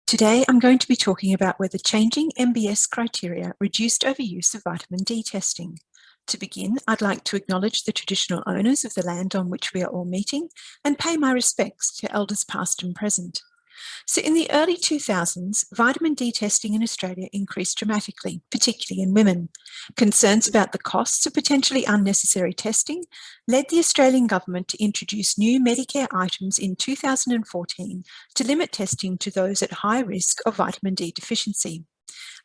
Today, I'm going to be talking about whether changing MBS criteria reduced overuse of vitamin D testing. To begin, I'd like to acknowledge the traditional owners of the land on which we are all meeting and pay my respects to elders past and present. So in the early 2000s, vitamin D testing in Australia increased dramatically, particularly in women. Concerns about the costs of potentially unnecessary testing led the Australian government to introduce new Medicare items in 2014 to limit testing to those at high risk of vitamin D deficiency.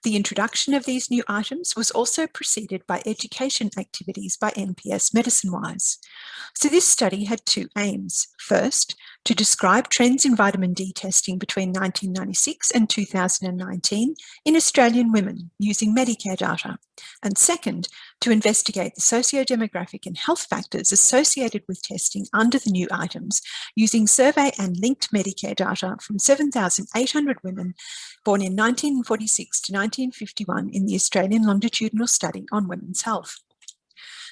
The introduction of these new items was also preceded by education activities by MBS MedicineWise. So this study had two aims. First, to describe trends in vitamin D testing between 1996 and 2019 in Australian women using Medicare data. And second, to investigate the socio-demographic and health factors associated with testing under the new items using survey and linked Medicare data from 7,800 women born in 1946 to 1951 in the Australian Longitudinal Study on Women's Health.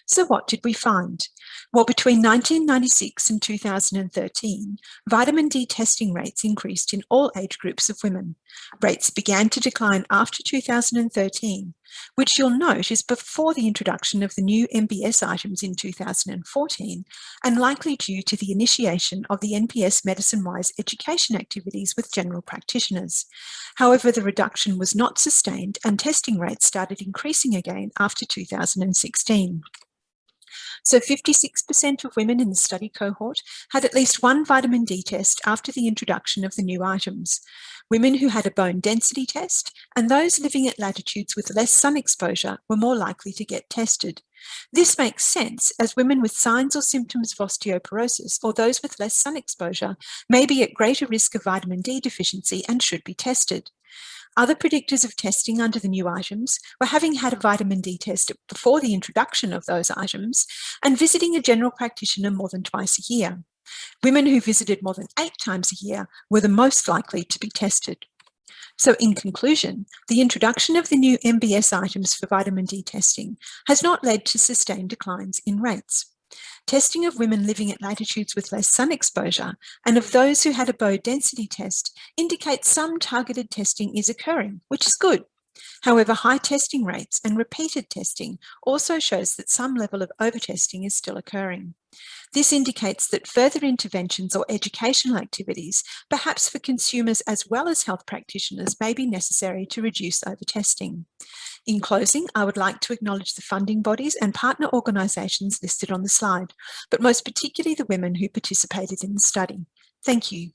So what did we find? Well, between 1996 and 2013, vitamin D testing rates increased in all age groups of women. Rates began to decline after 2013, which you'll note is before the introduction of the new MBS items in 2014, and likely due to the initiation of the MBS MedicineWise education activities with general practitioners. However, the reduction was not sustained and testing rates started increasing again after 2016. So 56% of women in the study cohort had at least one vitamin D test after the introduction of the new items. Women who had a bone density test and those living at latitudes with less sun exposure were more likely to get tested. This makes sense as women with signs or symptoms of osteoporosis or those with less sun exposure may be at greater risk of vitamin D deficiency and should be tested. Other predictors of testing under the new items were having had a vitamin D test before the introduction of those items and visiting a general practitioner more than twice a year. Women who visited more than 8 times a year were the most likely to be tested. So in conclusion, the introduction of the new MBS items for vitamin D testing has not led to sustained declines in rates. Testing of women living at latitudes with less sun exposure and of those who had a bone density test indicates some targeted testing is occurring, which is good. However, high testing rates and repeated testing also shows that some level of overtesting is still occurring. This indicates that further interventions or educational activities, perhaps for consumers as well as health practitioners, may be necessary to reduce overtesting. In closing, I would like to acknowledge the funding bodies and partner organisations listed on the slide, but most particularly the women who participated in the study. Thank you.